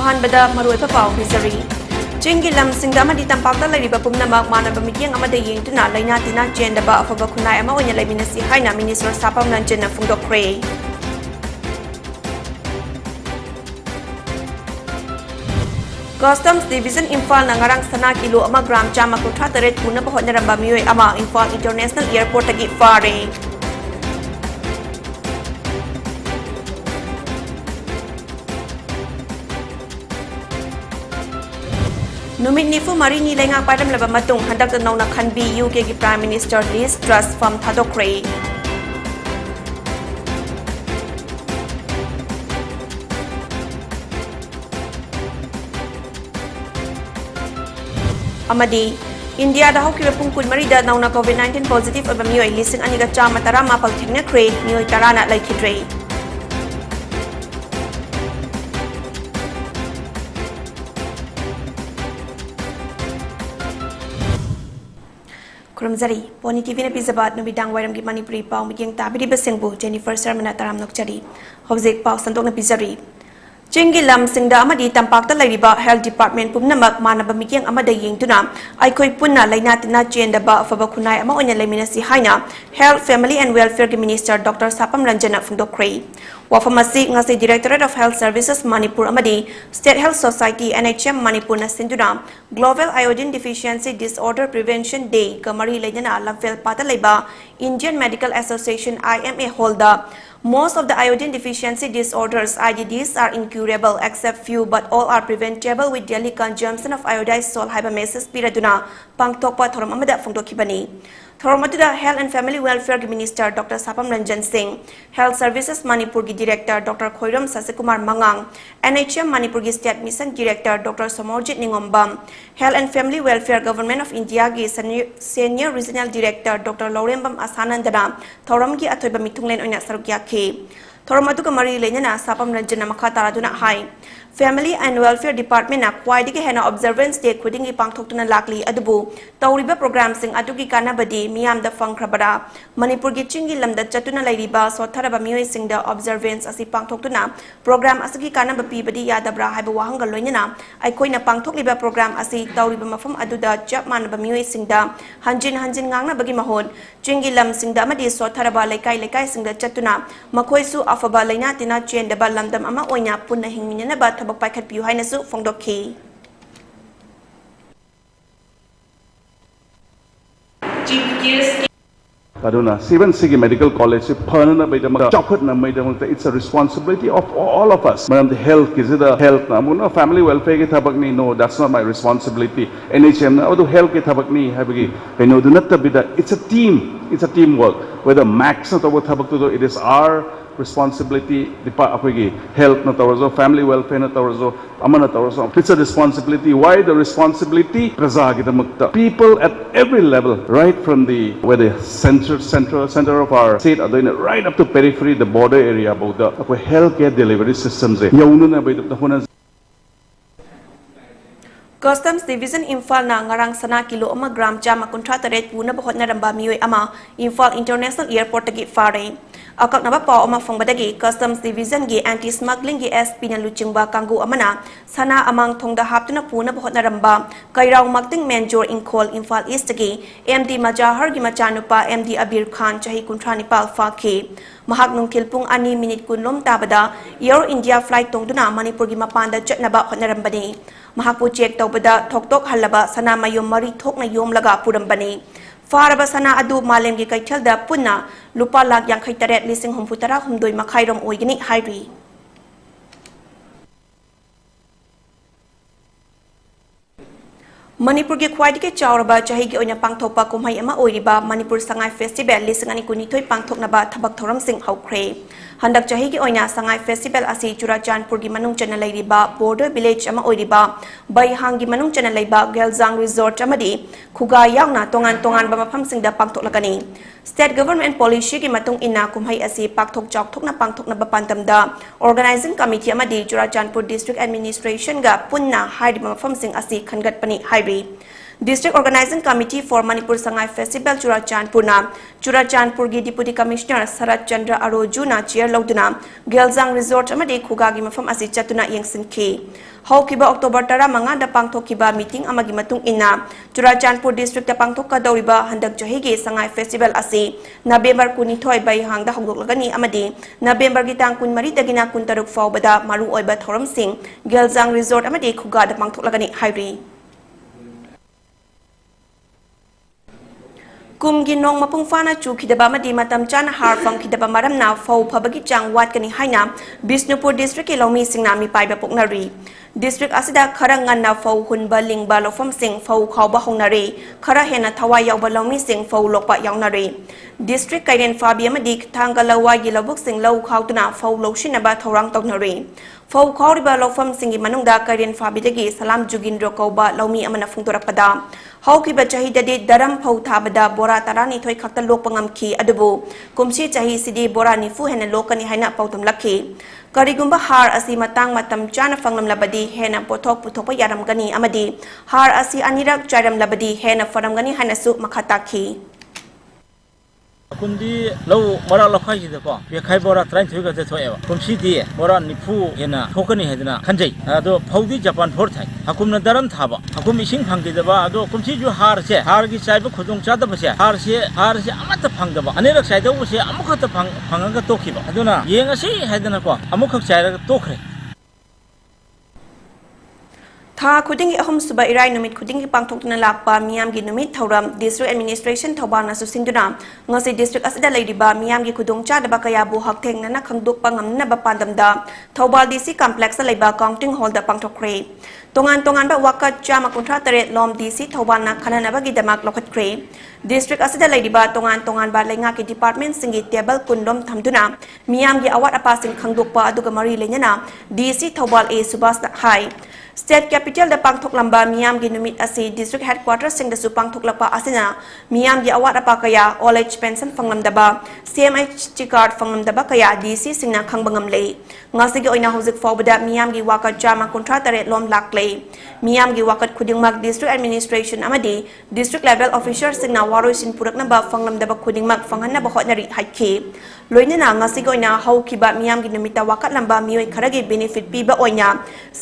ꯑꯍꯥꯟꯕꯗ ꯃꯔꯨꯑꯣꯏꯕ ꯄꯥꯎ ꯄꯤꯖꯔꯤ ꯆꯤꯡꯒꯤ ꯂꯝꯁꯤꯡꯗ ꯑꯃꯗꯤ ꯇꯝꯄꯥꯛꯇ ꯂꯩꯔꯤꯕ ꯄꯨꯝꯅꯃꯛ ꯃꯥꯟꯅꯕ ꯃꯤꯠꯌꯦꯡ ꯑꯃꯗ ꯌꯦꯡꯗꯨꯅ ꯂꯩꯅꯥ ꯇꯤꯟꯅꯥ ꯆꯦꯟꯗꯕ ꯑꯐꯕ ꯈꯨꯟꯅꯥꯏ ꯑꯃ ꯑꯣꯏꯅ ꯂꯩꯃꯤꯟꯅꯁꯤ ꯍꯥꯏꯅ minister ꯁꯥꯄꯝ ꯔꯟꯖꯟꯅ ꯐꯣꯡꯗꯣꯛꯈ꯭ꯔꯦ Customs Division Imphal na ngarang sana kilo ama gram chama kutra taret puna pa hotnaramba miyoy ama Imphal International Airport tagi fare Numit nifu mari ni lenga padam laba matung handak na nauna khanbi UK ki Prime Minister Liz Truss from Thadokre. Amadi India da hokira pungkun mari da nauna COVID-19 positive aba miyoy lising aniga chama tara mapal thengna kre miyoy tarana laikidre. Kurumzari, PONYTV na pizabat no bidang wairam ki Manipuri pau mikyang tabiri basengbu Jennifer SHARMA na taram nokchari. Hobjek pau santok na pizari. Chingi lam singda amadi tampak ta lairiba Health Department pumnamak manaba mikyang amada yengtuna aikoi punna laina tina chenda ba afaba khunai ama onya leminasi haina Health Family and Welfare Minister Dr. Sapam Ranjana Fundokre. Wafamasi ngasi Directorate of Health Services Manipur amadi State Health Society NHM Manipur na sinduna Global Iodine Deficiency Disorder Prevention Day kamari lainana lamfel patalaiba Indian Medical Association IMA holder. Most of the iodine deficiency disorders IDDs are incurable except few but all are preventable with daily consumption of iodized salt hypomesis piraduna pangtokpa thoram amada phongdokhibani Thoromatuda Health and Family Welfare Minister Dr. Sapam Ranjan Singh, Health Services Manipur Director Dr. Khoiram Sasikumar Mangang, NHM Manipur State Mission Director Dr. Somorjit Ningombam, Health and Family Welfare Government of India Senior Regional Director Dr. Laurembam Asanandana, Thoramgi Atoiba Mitunglen Oina Sarukyake. Thoramatuka Mari Lenana Sapam Ranjana Makataraduna High. Family and Welfare Department na kwaidigi hena observance day khudingi pangthokna lakli adubu tawriba program sing adugi kanabadi miyam da fangkrabara Manipur gi chingi lamda chatuna lairiba sotharaba miyoi singda observance asi pangthokna program asigi kanaba pibadi yadabra haiba wahanga loinana aikoina pangthokliba program asi tawriba mafam aduda chap manaba miyoi singda hanjin ngangna bagi mahon chingi lam singda amadi sotharaba lekai singda chatuna makoisu afaba laina tina chendaba lamdam ama oina punna hingminana ba Pakat Piu Hainasu Fongdoki. Kaduna, Seven Sigi Medical College, Perna by the Chocolate Namay, it's a responsibility of all of us. Madam, the health, is it a health? No, family welfare, no, that's not my responsibility. NHM, or the health, I know, do not be that. It's a team, it's a teamwork. Whether max of the it is our responsibility, the health, not ours, family welfare, not ours, Amana ours. It's a responsibility. Why the responsibility? People at every level, right from the where the center of our state are doing it, right up to periphery, the border area, about the healthcare delivery systems. Customs Division Imphal na ngarang sana kilo ama gram chama kontra taret puna bahot na ramba miyoy ama Imphal International Airport tagi fare. Akak na ba pa ama fongbadagi Customs Division gi anti-smuggling gi SP na luchingba kanggu amana sana amang thongda haptuna puna bahot na ramba kairaw magting Menjor Inkol Imphal East gi MD Majahar gi machanupa MD Abir Khan chahi kontra nipal fake. Mahak nung kilpung ani minute kunlom tabada Air India flight tongduna Manipur gi mapanda chatnaba hot na ramba ni. Mahapu check taubada thoktok halaba sana mayom mari thok na yom laga purambani faraba sana adu malem gi kaithalda punna lupa lag yang khaitaret lising humputara humdoi makhairom oigini hairi Manipur gi khwaidike chauraba chahi gi oina pangthokpa kumhai ama oiriba Manipur Sangai Festival lising ani kunithoi pangthoknaba thabak thoram sing haukhre Handak chahi gi oina Sangai Festival asi Churachandpur gi manung chana lairiba border village ama oiriba Baihang gi manung chana laiba Gelzang Resort amadi khuga yauna tongan ba mafam singda pangthoklagani State Government Policy gi matung ina kumhai asi pakthok chokthokna pangthokna ba pantamda Organizing Committee amadi Churachandpur District Administration ga punna hairiba mafam sing asi khangatpani District Organizing Committee for Manipur Sangai Festival Churachandpur na Churachandpur gi Deputy Commissioner Sarat Chandra Aroju na chair lauduna Gelzang Resort amadi khuga gi mafam asi chatuna yengsin ki Haukiba October 15 da pangthokiba meeting amagi matung ina Churachandpur district da pangthokadoriba handak chahigi sangai festival asi November 12 bai hangda hongdoklagani amadi November gi tang 13 dagina 16 faubada maru oiba thoram sing Geljang resort amadi khuga da pangthoklagani hairi Kumgi nong mapung fana chu khidaba madi matam chana har fang khidaba maramna fau phabagi chang wat kani haina Bishnupur district ke lomi singna mi paiba poknari district asida khara nganna fau hunba lingba lofam sing fau khawba hongnari khara hena thawai yawba lomi sing fau lokpa yawnari district kaiden fabi amadi thanga lawa gi lobuk sing lau khawtuna fau loshinaba thorang toknari Fau khawriba lofam singi manungda kaiden fabi dagi salam jugindro kauba lomi amana phungtorakpada Haukiba chahidadi daram phau thabada bora tarani thoi khakta lokpangam ki adubu kumsi chahi sidi bora nifu hena lokani haina pautum lakhi karigumba har asi matang matam chana fanglam labadi hena pothok puthokpa yaramgani amadi har asi anirak charam labadi hena faramgani hana su makhataki Kundi lau mara lakai hida ko bekai bora train thuga je thoewa kumsi di bora nipu hena thokani hedna khanjai ado phaudi japan phor thai hakumna daram thaba hakum ising phangge daba ado kumsi ju har gi chaiba khudong chada ba se har se amata phangdaba anerak saida u se amukhata phanganga tokhiba aduna yenga si hedna ko amukhak chaira tokhre Tha khudingi ahum suba irai numit khudingi pangthokna lakpa miyam gi numit thoram district administration thobal na susingduna ngasi district asida leidiba miyam gi khudong cha daba kaya bu haktheng na khangdok pangam na ba pandamda thobal dc complex leiba counting hall da pangthokre tongan ba wakat chama kontra tare lom dc thobal na khanana ba gi damak lokhatkre district asida leidiba tongan ba lenga ki department singi table kundom thamduna miyam gi awat apa sing khangdok pa aduga mari lenyana dc thobal a subas high State capital da pangthok lamba miyam gi numit asi district headquarters sing da su pangthok lakpa asina miyam gi awat apa kaya all age pension phanglam daba CMHT card phanglam daba kaya DC singna khangbangam le ngasi gi oina hojik fawbada miyam gi wakat jama contract tare lom lakle miyam gi wakat khudingmak district administration amadi district level officer singna waroisin purakna ba phanglam daba khudingmak phanghanna ba hotnari haikhe loinena ngasi gi oina haukiba miyam gi numita wakat lamba miyoi kharagi benefit pi ba oina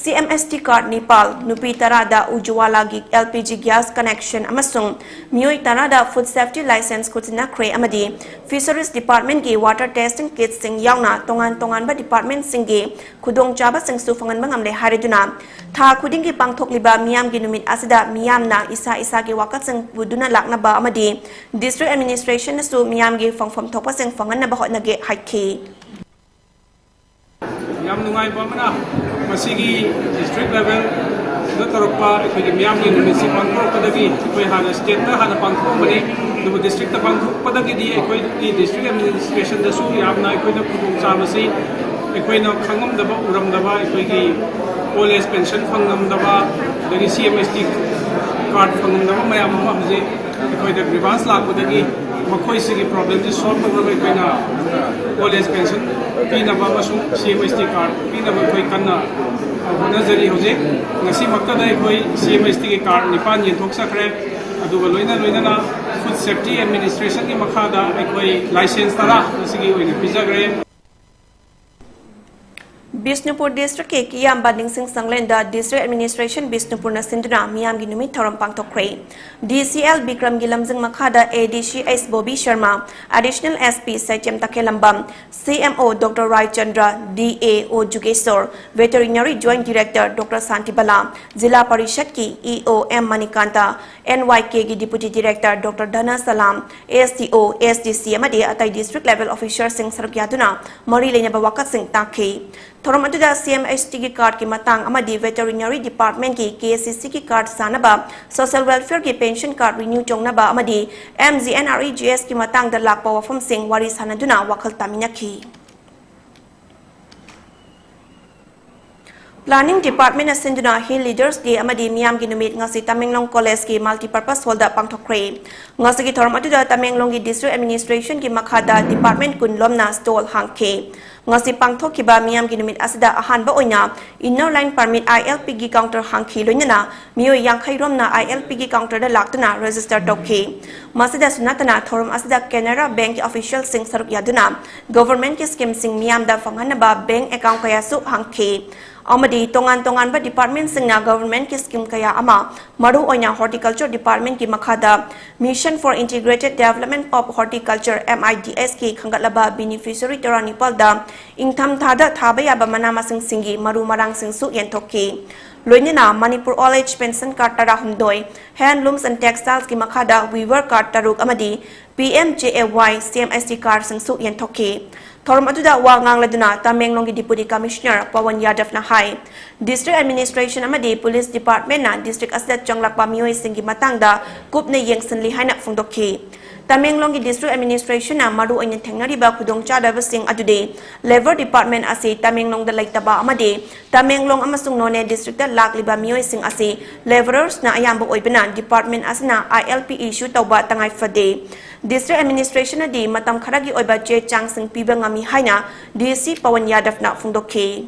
CMHT card Nepal, Nupi Tarada Ujwala LPG gas connection amasung Miyoi Tarada food safety license kutina kre amadi Fisheries Department gi water testing kits sing yauna tongan ba department singi kudong chaba sing su fangan bangam le hariduna tha khuding gi pangthok liba miyam gi numit asida miyam na isa gi wakat sing buduna lakna ba amadi district administration su miyam gi fangfam thokpa sing fangan na ba hotna ge haikhi Yam nungai ba mana masigi district level na tarokpa ekoi miyam gi numisi pangthok padagi ekoi hana state na hana pangthok mani du district ta pangthok padagi di ekoi di district administration da su yamna ekoi na khudong chamasi ekoi na khangam daba uram daba ekoi gi old age pension phangam daba dagi CMST card phangam daba mayam ma huje ekoi da grievance la padagi makhoi sigi problem ji solve tawra ekoi na old age pension pina ba masu CMST card pina ba koi kanna nazari hoje ngasi makta da koi CMST ke card nipan yen thok sakre aduga loina na food safety administration ki makha da koi license tara sigi oina pizagre Bishnupur district ke kiyam banding sing sanglenda district administration Bishnupur na sinduna miyam gi numit thoram pangthokre DCL Bikram gi lamjing makhada ADCS Bobby Sharma additional SP Saichem Takelambam CMO Dr Rai Chandra DAO Jugesor veterinary joint director Dr Santi Bala Zilla Parishad ki EO M Manikanta NYK gi deputy director Dr Dana Salam SDO SDC amadi atai district level officer sing sarukyaduna mari lenya bawakat sing takhi Thoram atuda CMHT ki card ki matang amadi veterinary department ki KCC ki card sanaba social welfare ki pension card renew chongnaba amadi MGNREGS ki matang da lakpa wafam sing wari sanaduna wakhal taminakhi Planning Department asinduna Hill Leaders Day amadi miyam gi numit ngasi Tamenglong College ki multipurpose hall da pangthokre ngasi gi thoram atuda Tamenglong gi district administration ki makhada department kunlomna stall hangke ngasi pangthokiba miyam gi numit asida ahanba oina inner line permit ILP gi counter hangki loinana miyoi yangkhai rom na ILP gi counter da laktuna register tokhi masida sunatana thorum asida Canara Bank official sing saruk yaduna government ki scheme sing miyam da fanghanna ba bank account kaya su hangki amadi tongan ba department singna government ki scheme kaya ama maru oina horticulture department ki makhada mission for integrated development of horticulture MIDS ki khangatlaba beneficiary toranipal da ingtham thada thabaya ba mana masing singi maru marang singsu yenthokki loinina Manipur All Age Pension Card tara humdoi handlooms and textiles ki makhada weaver card taruk amadi PMJAY CMST card singsu yenthokki Thorum atuda wa ngangladuna Tamenglong Deputy Commissioner Pawan Yadav na hai District Administration amadi Police Department na District Asdat Changlakpa miyoi singi matangda kupna yengsanli haina phungdokhi Tamenglong District Administration na maru oina thengnariba khudongchadaba sing adude Labor Department ase Tamenglong da laitaba amadi Tamenglong amasung None District da lakliba miyoi sing ase laborers na ayamba oibana department asna ILP issue tawba tangai fade District Administration adi matam kharagi oiba che chang sing piba ngami haina DC Pawan Yadav na phungdokhi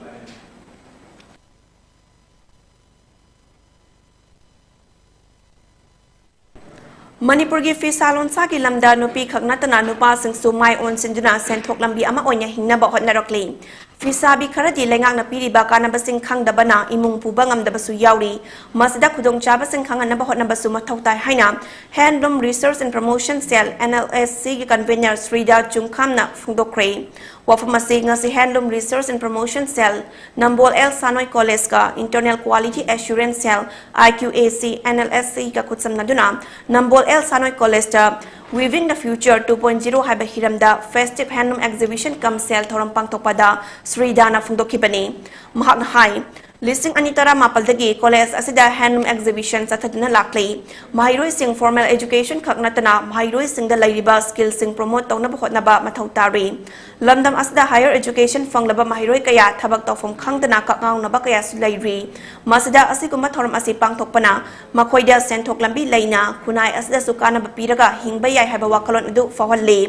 Manipur gi fi salon sa gi lamda nupi khakna tana nupa sing sumai on sinduna senthok lambi ama onya hingna ba hotna rokli fi sabi kharadi lengak na piri ba kana basing khang dabana imung puba ngam da basu yauri masda khudong cha basing khang na ba hotna basu mathau tai haina handloom research and promotion cell NLSC gi convener Srida Chungkham na phungdokre wafamasi ngasi handloom research and promotion cell Nambol L Sanoi College ka internal quality assurance cell IQAC NLSC ka kutsam naduna Nambol L Sanoi College ta Weaving the Future 2.0 haiba hiramda festive handloom exhibition kam sell thoram pangtokpada Sridana phungdokhibani mahakna hai Listing anitara mapaldagi college asida handloom exhibition sathadna lakli mahiroi sing formal education khaknatana mahiroi sing da lairiba skill sing promote tawna bhotna ba mathau tari lamdam asida higher education fanglaba mahiroi kaya thabak tawfom khangdana kakang na ba kaya sulairi masida asikuma thoram asi pangthokpana makhoida senthok lambi laina kunai asida sukana bapiraga hingba yai haiba wakalon adu fawalli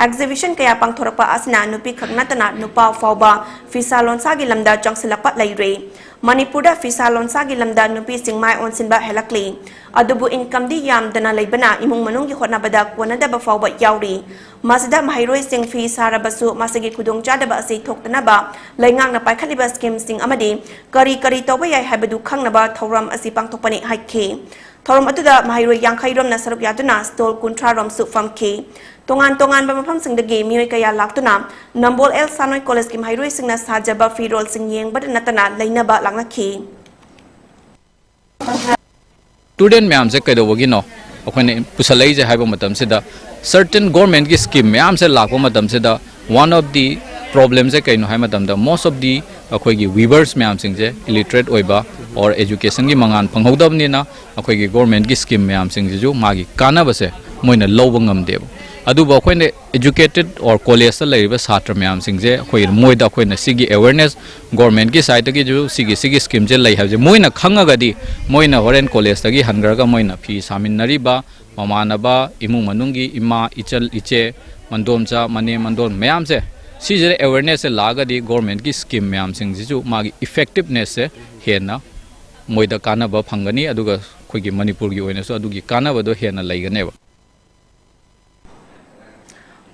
exhibition kaya pangthorpa asna nupi khaknatana nupa fawba fisalon sagi lamda changsilapa lairi Manipurda fisalon sagi lamda nupi singmai onsinba helakli adubu income di yam dana laibana imung manung gi hotnabada kwanada ba fawba yauri masida mahiroi sing fi sarabasu masagi khudong chadaba ase thoktana ba laingang na paikhaliba scheme sing amadi kari toba yai habadu khangnaba thoram asi pangthokpani haikhe thoram atuda mahiroi yangkhairom na saruk yaduna stol kuntrarom su famke tongan ba mafam sing dagi miyoi kaya laktuna Nambol L Sanoi College ki mahiroi sing na sajaba firol sing yeng bad natana laina ba langakhi Student ma'am से कदों वगी no अपने पुसलाई जे हाइबो मतम से दा certain government की scheme ma'am से लागो मतम से दा one of the problems से कहीं नो है मतम दा most of the अखोई की weavers मैम सिंग जे illiterate ओइबा और education की मंगान फंगौदब ने ना अखोई की government की scheme मैम सिंग जे जो मागी काना बसे मोइने लोबो ngam देबो अदुबो अखोइने educated or college लाइबा छात्र मैम सिंग जे अखोई मोइदा अखोइने सिगी awareness government की साइड की जो सिगी scheme जे लाई है जे मोइना खंगागदी मोइना होरेन college तगी हनगरगा मोइना फी सामिनरीबा ममानबा इमु मनुंगी इमा इचल इचे मंदोमचा मने मंदोन मैम से सीजे awareness से लागदी government की scheme मैम सिंग जे जो मागी effectiveness से हेना मोइदा कानाबा फंगनी अदुगा खोगी मणिपुर की ओइना सो अदुगी कानाबदो हेना लाइगनेबा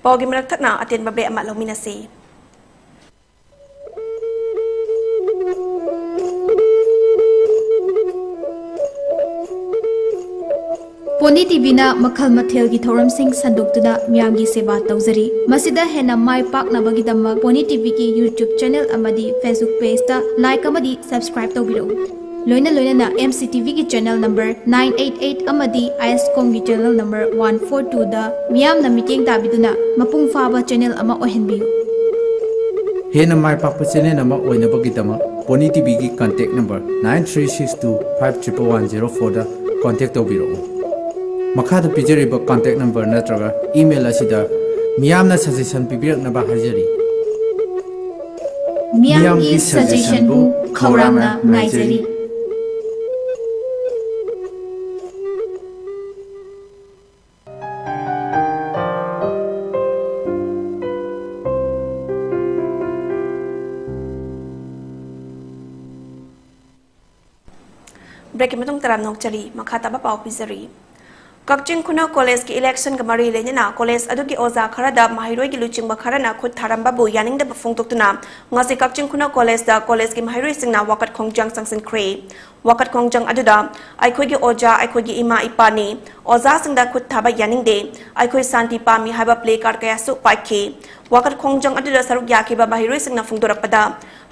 Pogi meraktakna atin babe amat lauminasi. PONYTV na makhal mathel gi thoram sing sandoktuda miyam gi seba tawjari masida hena mai pak na bagi damma PONYTV ki YouTube channel amadi Facebook page ta like amadi subscribe tawbiro loina na MCTV ki channel number 988 amadi ISCOM ki channel number 142 da miyam na meeting tabiduna mapung faba channel ama ohenbiyo hena mai pak channel ama oina bagi damma PONYTV ki contact number 9362511104 da contact tawbiro Makada pijariba contact number natraga email asida miyamna suggestion pibirakna ba hajari miyam ki suggestion bu khawrangna ngaijari break की मतुंग तराम नोकचरी मखा ताबा पाव पिजरी कक्चिंग खुना college की election का मरी लेना college अदुगी ओजा खरदा माहिरोई की लुचिंग बखरना खुद थारंबा बु यानिंग द फोंगतोक्तुना ngasi कक्चिंग खुना कॉलेज की माहिरोई सिंगना वाकत खोंगजंग संगसिन क्रे वाकत खोंगजंग अदुदा आइखोई की ओजा आइखोई की इमा इपानी ओजा सिंगदा खुद थाबा यानिंग दे आइखोई शांति पामी हाबा प्ले कार्ड कया सु पाइखे वाकत खोंगजंग अदुदा सरुक याखिबा माहिरोई सिंगना फोंगदोरपदा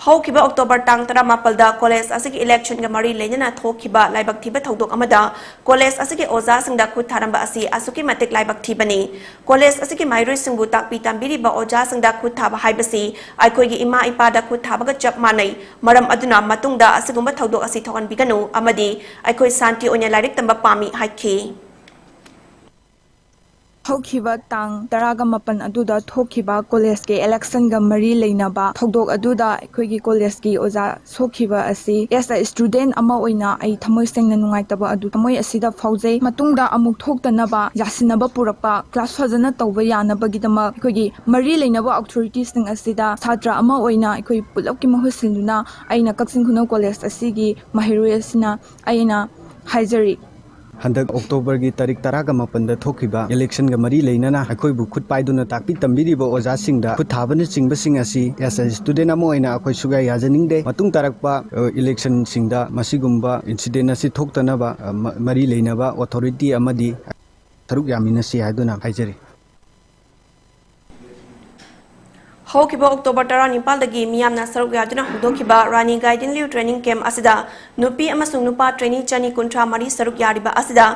हौखिबा अक्टोबर टांग 18 दा कॉलेज असगी इलेक्शन का मरी लेना थोखिबा लाइबक थिबा थौदोक अमदा कॉलेज असगी ओजा सिंगदा खुद थारंबा असि असुकी मतिक लाइबक थिबनी कॉलेज असगी माइरोई सिंगबु ताकपी तांबिरिबा ओजा सिंगदा खुद थाबा हाइबसी आइखोइगी इमा इपादा खुद थाबगा चप मानै मरम अदुना मतुंगदा असगुंबा थौदोक असि थौगनबिगनु अमदी आइखोइ शांति ओइना लाइरिक तंबा पामी हाइखि हौखिबा तांग तरागा मपन अदुदा थोखिबा कॉलेज के इलेक्शन गा मरी लेनाबा थौदोक अदुदा अखोइगी कॉलेज की ओजा सोखिबा असि एस अ स्टूडेंट अमा ओइना आई थमोइ सेंगना नुंगाइतबा अदु थमोइ असिदा फौजै मतुंगदा अमुक थोक्तनबा यासिनबा पुरकपा क्लास फजना तौबा यानबगिदमा अखोइगी मरी लेनाबा अथॉरिटीज सिंग असिदा छात्र अमा ओइना अखोइ पुलपकी महुसिलुना आइना कक्सिंग खुना कॉलेज असिगी माहिरोय असिना आइना हाइजरी हंदक अक्टोबर की तारीख 18 थोखिबा इलेक्शन का मरी लेना अखोई बु खुद पाइदुना ताकपी तंबिरिबो ओजा सिंगदा खुद थाबन चिंगबसिंग असि एस अ स्टूडेंट अमा ओइना अखोई सुगा याजनिंगदे मतुंग तारकपा इलेक्शन सिंगदा मसिगुम्बा इंसिडेंट असि थोक्तनबा मरी लेनबा अथॉरिटी अमदी थरुक यामिनसि हाइदुना हाइजरी हौखिबा अक्टोबर 19 दगी मियामना सरुक यादुना हुदोखिबा रानी गाइडेन लिउ ट्रेनिंग कैंप असिदा नुपी अमसुंग नुपा ट्रेनिंग चनी कुंट्रा मरी सरुक यारिबा असिदा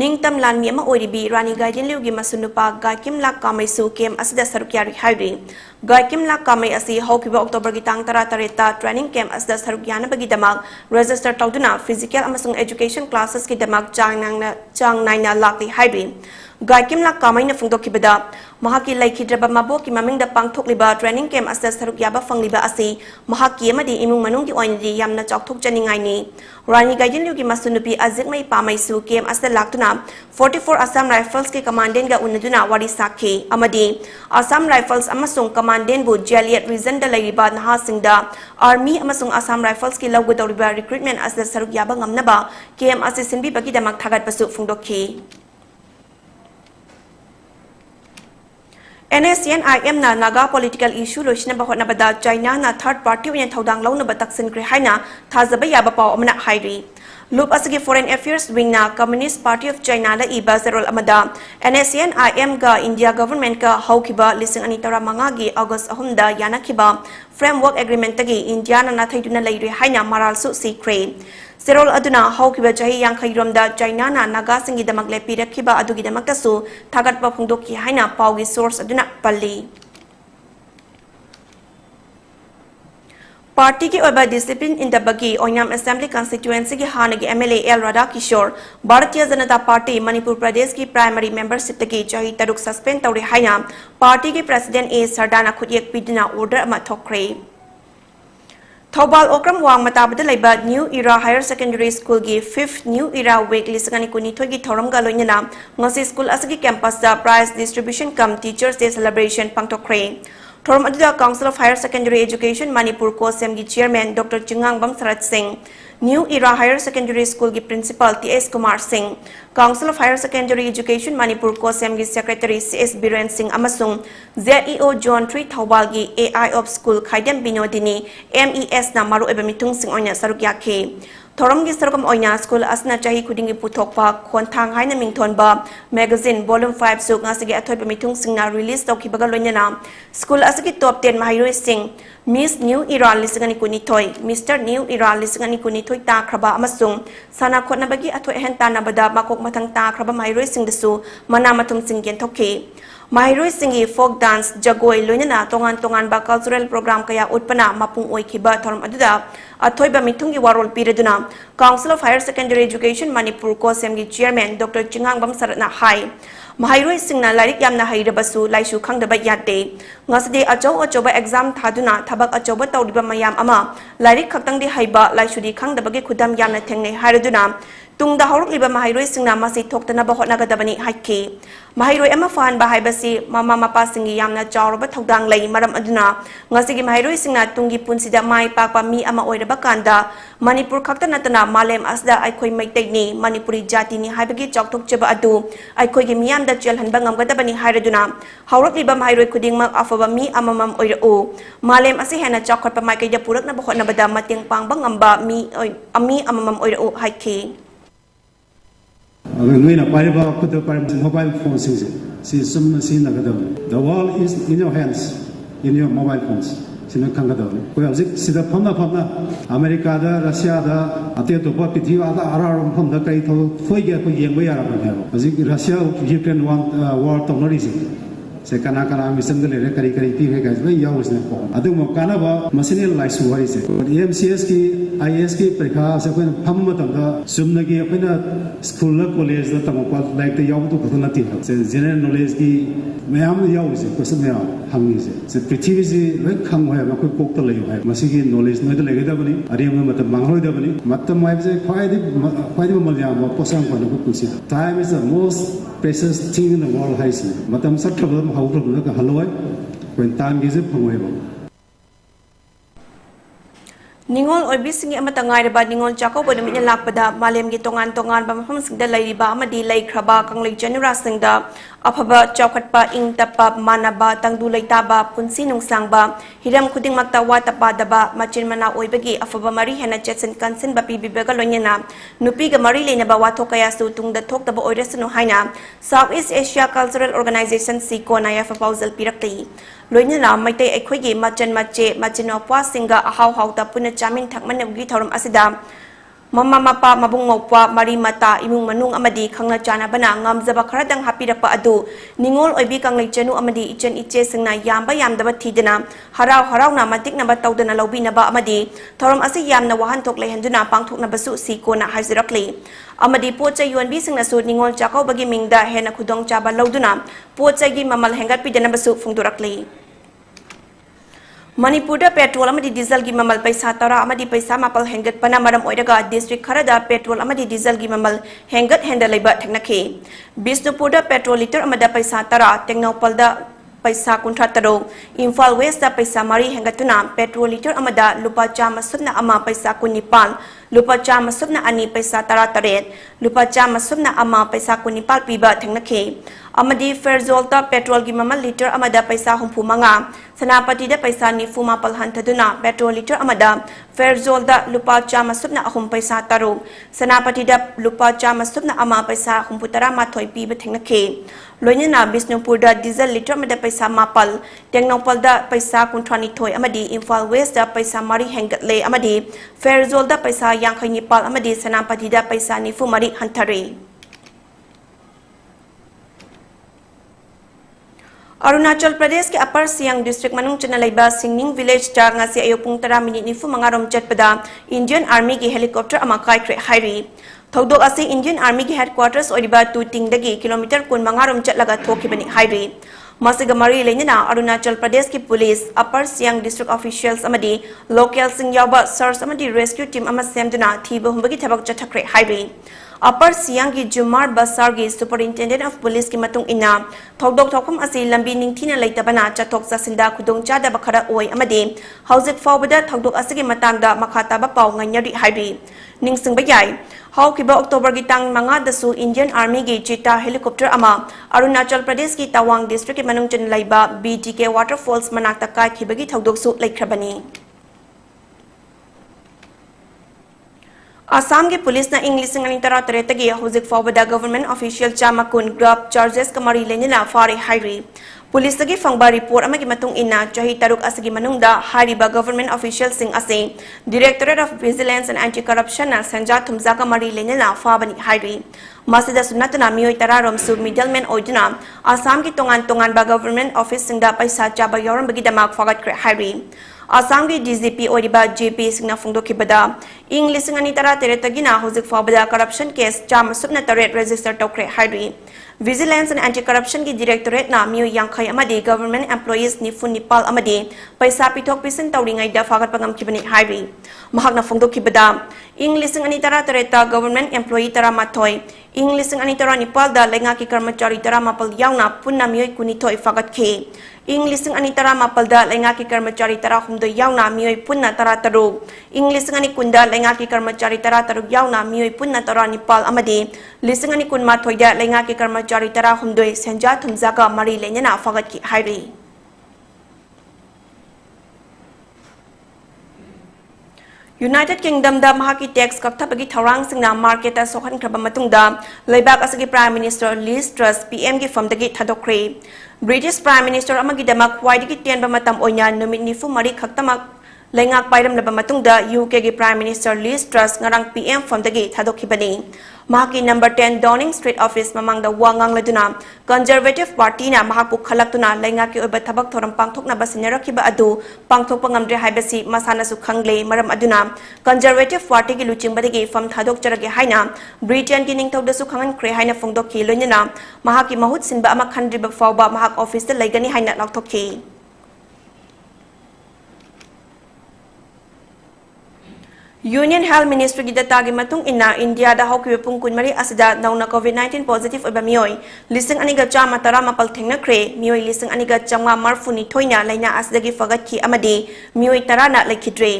निंगतम लानमी अमा ओइरिबी रानी गाइडेन लिउ गी मसुन नुपा गाकिम लाक कामैसु कैंप असिदा सरुक यारि हाइरि गाकिम लाक कामै असि हौखिबा अक्टोबर की तांग 13 ता ट्रेनिंग कैंप असिदा सरुक यानबगी दमाग रजिस्टर तौदुना फिजिकल अमसुंग एजुकेशन क्लासेस की दमाग चांग नाइना लाकली हाइरि गाकिम लाक कामैना फुंगदोखिबदा महाकी लैखिद्रबा माबोकी ममिंगदा पांगथोकलिबा ट्रेनिंग कैंप असिदा सरुक याबा फंगलिबा असि महाकी अमदि इमुंग मनुंगी ओइनदि यामना चौथोकचनिंगाइनि रानी गाइडेन लिउगी मसुनुपी अजिकमै पामैसु कैंप असिदा लाक्तुना 44 असम राइफल्स के कमांडेंट गा उन्नदुना वारी साखे अमदि असम राइफल्स अमसुंग कमांडेंट बु जेलियट रीजन दा लैरिबा नहासिंगदा आर्मी अमसुंग असम राइफल्स की लौगदौरिबा रिक्रूटमेंट असिदा सरुक याबा ngamnaba कैंप असि सिनबिबगी दमक थागतपसु फुंगदोखि NSCN-IM na Naga political issue loisina bahot na bada China na third party uyan thaudang lau na bataksin kre haina thazaba yaba pao amna hairi Loop asigi Foreign Affairs Wing na Communist Party of China la iba zerol amada NSCN-IM ga India government ka haukiba lising ani tara manga gi August ahumda yanakiba framework agreement tagi India na nathaiduna lairi haina maral su sikre Serol aduna haukiba jahi yang khairomda China na Naga singi damak le pirakhiba adugi damak tasu thagat pa phungdoki haina paugi source aduna palli Party ki oba discipline in the bagi Oinam Assembly constituency ki hanagi MLA L Radha Kishore Bharatiya Janata Party Manipur Pradesh ki primary membership tagi jahi taruk suspend tawri haina party ki president A Sardana khudyak pidina order ama thokre Thobal Okram Wang Matabada Laiba New Era Higher Secondary School gi 5th New Era Week Lisangani Kuni Thogi Thoram Galoinana Ngasi School Asagi Campus da Prize Distribution cum Teachers Day Celebration Pangtokre Thoram Adida Council of Higher Secondary Education Manipur Kosem gi Chairman Dr. Chingang Bamsarat Singh New Era Higher Secondary School gi Principal T.S. Kumar Singh Council of Higher Secondary Education Manipur Kosem gi Secretary C.S. Biren Singh Amasung ZEO John 3 Thobal gi AI of School Khaidam Binodini MES na maru eba mitung sing oina saruk yakhe Thoram gi sarukam oina school asna chahi khudingi puthokpa khonthang haina mingthonba magazine volume 5 suk ngasigi athoi mitung sing na release tawkibaga loinana school asigi top 10 mahiroi sing Miss New Era lisingani kunithoi Mr New Era lisingani kunithoi ta khraba amasung sana khotnabagi athoi hen ta nabada makok mathang ta khraba mahiroi sing dasu mana mathum sing gen thokhe Mahiroi singi folk dance jagoi loinana tongan ba cultural program kaya utpana mapung oikhiba thoram aduda athoiba mitungi warol pireduna Council of Higher Secondary Education Manipur Kosem gi chairman Dr. Chingang Bamsaratna hai Mahiroi singna lairik yamna hairabasu laisu khangdaba yate ngasde achoba exam thaduna thabak achoba tawriba mayam ama lairik khaktangdi haiba laisudi khangdabagi khudam yamna thengne hairaduna tungda haurukliba mahairoi singna masi thoktanaba hotnagadabani haikhi mahairoi ama fahanba haibasi mama mapa singi yamna chawraba thodang lei maram aduna ngasigi mahairoi singna tungi punsida mai pakpa mi ama oiraba kanda manipur khakta natana malem asda aikhoi maitei manipuri jati ni haibagi chawthokchaba adu aikhoi gi miyamda chelhanba ngamgadabani hairaduna haurukliba mahairoi khudingmak afaba mi amamam oirau malem asi hena chawkhotpa maikaida purakna hotnabada mateng pangba ngamba mi amamam oirau haikhi Noina pariba kutu pariba mobile phones si sumna si nagadam. The world is in your hands, in your mobile phones. Sina kangadam. Ko hauzik sida phamna America da Russia da ate to pa pithiwa da araram phamda kai tho foige ko yengba yara ba. Hauzik Russia Ukraine war tonori si. Se kana mission de le kari pi he guys ba yaus ne ko. Adu mo kana ba machine lai su hari se. MCS ki IS की परीक्षा से कोई फम मतलब दा सुमन की अपना school college दा तमो पास लाइक द याव तो कथन नती है से जनरल नॉलेज की मैं हम याव से क्वेश्चन में हम से पृथ्वी से वे खंग है कोई कोक तो ले है मसी की नॉलेज न तो लेगे दा बनी अरे हम मतलब मांगलो दा बनी मतलब मैं से फायदे मल या म पोसंग को को कुछ time is the most precious thing in the world हाइस मतलब सब प्रॉब्लम हाउ प्रॉब्लम का हल होय कोई टाइम की से फंगो है Ningol oibising amata ngairaba ningol chakawba numina lakpada malemgi tongan ba mafam singda lairiba amadi laikhraba kanglei janura singda afaba chawkhatpa ingtapa manaba tangdu leitaba punsi nungsangba hiram khudingmakta watapa daba machin mana oibagi afaba mari hena chetsen kansin ba pibibaga loinena nupi ga mari leinaba wathokaya su tungda thoktaba oirasunu haina Southeast Asia Cultural Organization SICO na ya proposal pirakti loinena maitai aikhoigi machin opwa singa ahau hauta puna chamin thakman gi thorum asida mama mapa mabung mopwa mari mata imung manung amadi khangna chana bana ngamjaba kharadang hapirakpa adu ningol oibi kanglei chanu amadi ichen iche singna yamba yamdaba thidana harau na matik na batawdana lobi na ba amadi thorum asi yamna wahan thok lehenduna pangthok na basu SICO na haizirakli amadi pocha yuanbi singna su ningol chakau bagi mingda hena khudong chaba loduna pocha gi mamal hengat pidana basu phungdurakli Manipur da petrol amadi diesel gi mamal paisa tara amadi paisa mapal hengat pana maram oiraga district kharada petrol amadi diesel gi mamal hengat henda leiba thaknakhe Bisnupur da petrol liter amada paisa tara Tengnopal da paisa kuntra taro Imphal West da paisa mari hengatuna petrol liter amada lupa chama subna ama paisa kunipal lupa chama subna ani paisa tara taret lupa chama subna ama paisa kunipal piba thaknakhe amadi ferzol ta petrol gi mamal liter amada paisa humpu manga Sanapati da paisa ni fuma palhantaduna petrol liter amada ferzol da lupa chama subna ahum paisa taro Sanapati da lupa chama subna ama paisa humputara mathoi pi bathengna loinena Bisnupur da diesel liter amada paisa mapal Tengnopal da paisa kuntrani thoi amadi Imphal West da paisa mari hengatle amadi ferzol da paisa yankhai nipal amadi Sanapati da paisa ni fumari hantare Arunachal Pradesh ke Upper Siang District manung chana laiba Singning Village ta ngasi ayo pung 10 minute ni fu mangarom chatpada Indian Army ki helicopter ama kai kre hairi thodok ase Indian Army ki headquarters oriba tu tingdagi kilometer kun mangarom chatlaga thokibani hairi masiga mari leina Arunachal Pradesh ki police Upper Siang District officials amadi local sing yaba search amadi rescue team ama semduna thiba humbagi thabak chathakre hairi Upper Siang ki Jumar Basar ki Superintendent of Police ki matung ina thodok thokum asi lambi ningthina leitabana chathok chasinda khudong chada bakhara oi amadi hauzik fawbada thodok asi ki matangda makhata ba paw nganyari hairi ningsingba yai haukiba October ki tang manga dasu Indian Army ki Cheetah helicopter ama Arunachal Pradesh ki Tawang district ki manung chen laiba BTK waterfalls manakta kai khibagi thodok su laikhrabani Assam के police ने English सिंगनी तरह तरह तक हौजिक फावदा government official चामकुन graph charges कमरी लेनिना फारे हाइरी police तगी फंगबा report अमगी मतुंग इना चाही तरुक असगी मनुंगदा हारिबा government official सिंग असे directorate of vigilance and anti corruption ना संजा थुमजा कमरी लेनिना फाबनी हाइरी मसिदा सुनतना मियोय तरारोम सु मिडलमैन ओइदना आसाम की तोंगान बा गवर्नमेंट ऑफिस सिंगदा पैसा चाबा योरम बगी दमाक फागत क्रे हाइरी Assam ki DGP oriba JP singna phongdokibada ing lising ani tara tere tagina hojik fawbada corruption case chama subna taret register tokre hairi Vigilance and Anti-Corruption ki Directorate na miyo yangkhay amadi government employees ni Funipal amadi paisa pitok pisin tawringai da fagat pangam kibani hairi. Mahak na fungdok kibada ing lising anitara tareta government employee tara matoy ing lising anitara nipal da lenga ki karmachari tara mapal yauna punna miyo kunitoy fagat ke. Ing lising anitara mapalda lenga ki karmachari tara humdo yauna miyo punna tara tarug. Ing lising anikunda lenga ki karmachari tara tarug yauna miyo punna tara nipal amadi lising anikun matoy da lenga ki karmachari tara humdoy senja thumzaga mari lenyana fagat ki hairi. United Kingdom da mahaki tax kaktapagi tharang singna market ta sokhan kraba matungda leibak asagi Prime Minister Liz Truss PM gi famdagi thadokre British Prime Minister amagi damak waidigi tianba matam oina numit nifu mari khaktamak lengak pairam laba matungda UK gi Prime Minister Liz Truss ngarang PM famdagi thadokhibani mahaki number 10 Downing Street office mamangda wangang laduna Conservative Party na mahapu khalaktuna lengak ki oba thabak thoram pangthokna basinyarakhiba adu pangthok pangamdre haibasi masana su khangle maram aduna Conservative Party ki luchimbadagi fam thadok charage haina Britain ki ningthokda su khangan kre haina phongdok ki loinana mahaki mahut sinba ama khandriba fawba mahak office ta laigani haina lakthokki Union Health Ministry gi datagi matung ina India da hawki pung kunmari asida nauna COVID-19 positive oba miyoy lising aniga chama tara mapal thengna kre miyoy lising aniga changwa marfuni thoina laina asidagi fagat ki amadi miyoy tarana laikhidre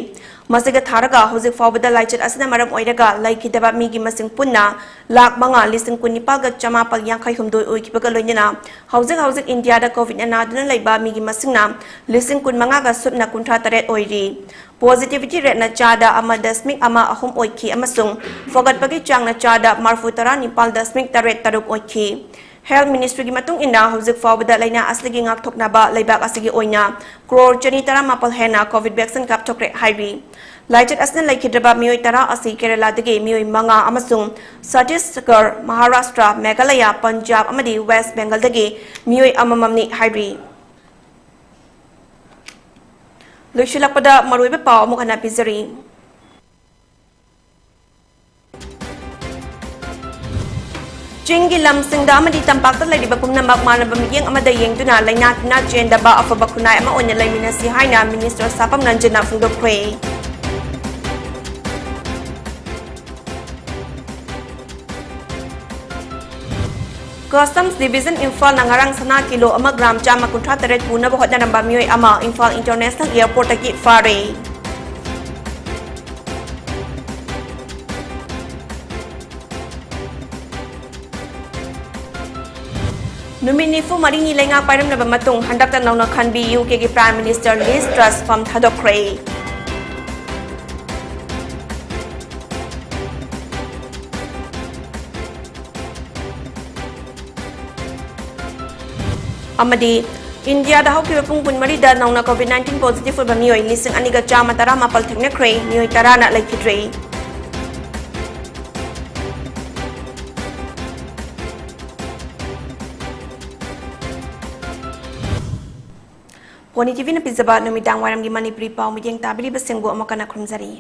masiga tharaga hozik fawbada laichet asina maram oiraga laikhidaba migi masing punna lak manga lising kunipal ga chama pal yangkhai humdoi oikibaga loinena hozik India da COVID na duna laiba migi masingna lising kun manga ga subna kuntra taret oiri Positivity rate na chada ama dasmik ama ahum oiki amasung fogat pagi chang na chada marfutara nipal dasmik taret taruk oiki Health Ministry gi matung ina hozik fawbada laina asligi ngak thokna ba laibak asigi oina crore chani tara mapal hena COVID vaccine kap thokre hairi Laitet asna laikhidraba miyoy tara asi Kerala dagi miyoy manga amasung Chhattisgarh Maharashtra Meghalaya Punjab amadi West Bengal dagi miyoy amamamni hairi Lushilakpada maruiba pao mukana pizari. Chingi lam singda amadi tampak talay di bakum na magmana bamigyan amada yeng duna lay natin na jenda ba afa bakunay ama onya lay minasihay na Minister Sapam nandiyan na fungdo kwe. Customs Division Imphal nangarang sana kilo ama gram jama kuntra taret puna bahot na namba miyoy ama Imphal International Airport aki fare. Numinifu marini lenga pairam na bamatong handak tanaw na kanbi UK ki Prime Minister Liz Truss from thadokre. Amadi India da hawki pung punmari da nauna COVID-19 positive oba miyoy lising aniga chama tara mapal thengna kre miyoy tara na laikhidre PONYTV na pizaba numidang waram gi Manipuri pao midyang tabili basengbo amakana krumzari